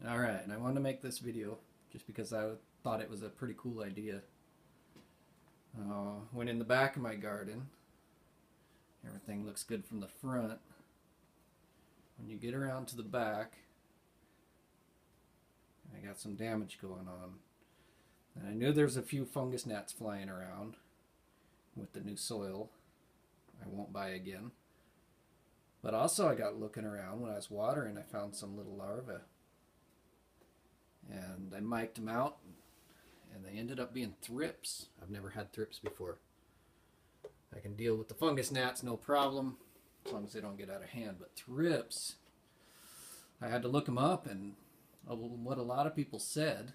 Alright, and I wanted to make this video just because I thought it was a pretty cool idea. Went in the back of my garden. Everything looks good from the front. When you get around to the back, I got some damage going on. And I knew there's a few fungus gnats flying around with the new soil. I won't buy again. But also I got looking around when I was watering, I found some little larvae. And I mic'd them out, and they ended up being thrips. I've never had thrips before. I can deal with the fungus gnats, no problem, as long as they don't get out of hand. But thrips, I had to look them up, and what a lot of people said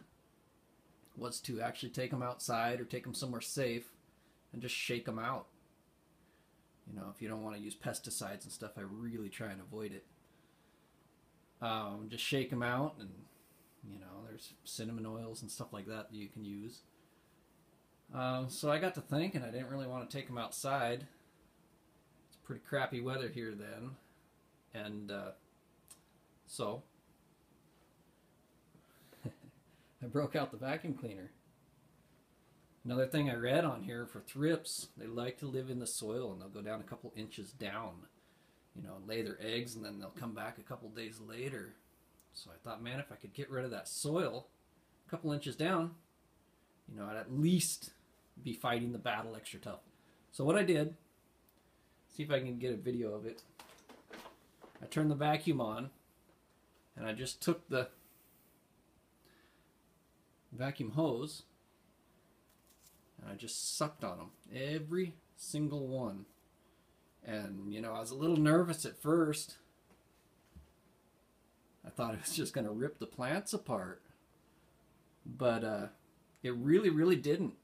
was to actually take them outside or take them somewhere safe and just shake them out. You know, if you don't want to use pesticides and stuff, I really try and avoid it. Just shake them out, and you know, there's cinnamon oils and stuff like that you can use. So I got to thinking I didn't really want to take them outside. It's pretty crappy weather here then. And so I broke out the vacuum cleaner. Another thing I read on here for thrips, they like to live in the soil and they'll go down a couple inches down. You know, lay their eggs and then they'll come back a couple days later. So I thought, man, if I could get rid of that soil a couple inches down, you know, I'd at least be fighting the battle extra tough. So what I did, see if I can get a video of it. I turned the vacuum on, and I just took the vacuum hose, and I just sucked on them, every single one. And, you know, I was a little nervous at first. I thought it was just going to rip the plants apart. But it really didn't.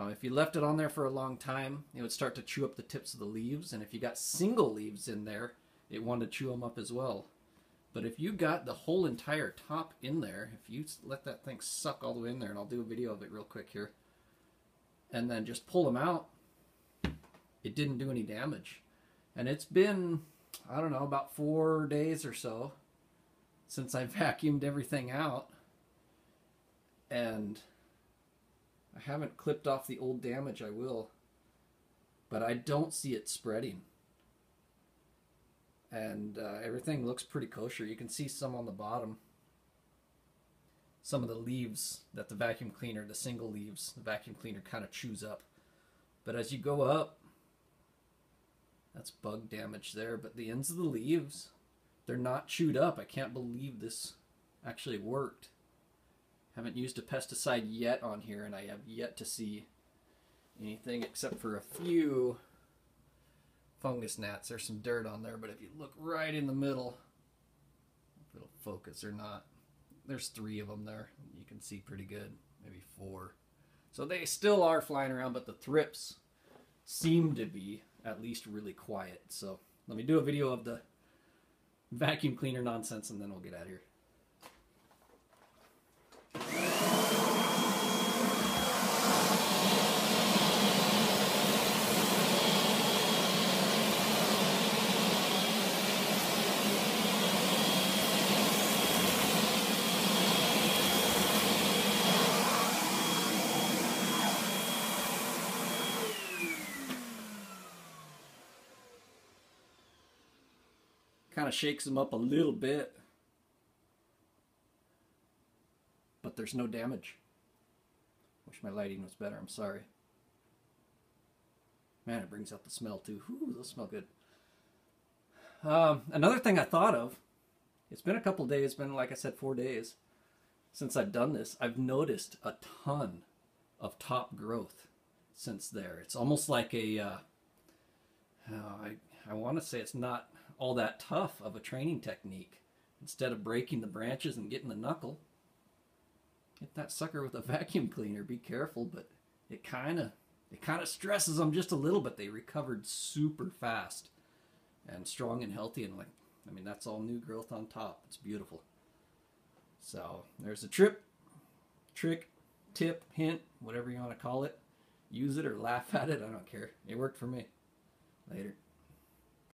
If you left it on there for a long time, it would start to chew up the tips of the leaves. And if you got single leaves in there, it wanted to chew them up as well. But if you got the whole entire top in there, if you let that thing suck all the way in there, and I'll do a video of it real quick here, and then just pull them out, it didn't do any damage. And it's been, I don't know, about 4 days or so since I vacuumed everything out, and I haven't clipped off the old damage. I will, but I don't see it spreading, and everything looks pretty kosher. You can see some on the bottom, some of the leaves that the vacuum cleaner, the single leaves, the vacuum cleaner kind of chews up. But as you go up, that's bug damage there, but the ends of the leaves, they're not chewed up. I can't believe this actually worked. Haven't used a pesticide yet on here, and I have yet to see anything except for a few fungus gnats. There's some dirt on there, but if you look right in the middle, if it'll focus or not, there's 3 of them there. You can see pretty good, maybe 4. So they still are flying around, but the thrips seem to be at least really quiet. So let me do a video of the vacuum cleaner nonsense, and then we'll get out of here. Kind of shakes them up a little bit, but there's no damage. Wish my lighting was better, I'm sorry. Man, it brings out the smell too. Ooh, those smell good. Another thing I thought of, it's been a couple days, it's been, like I said, 4 days since I've done this. I've noticed a ton of top growth since there. It's almost like a, I want to say it's not all that tough of a training technique. Instead of breaking the branches and getting the knuckle, get that sucker with a vacuum cleaner. Be careful, but it kind of stresses them just a little, but they recovered super fast and strong and healthy, and like, I mean, that's all new growth on top. It's beautiful. So there's a trick, tip, hint, whatever you want to call it. Use it or laugh at it, I don't care. It worked for me. Later.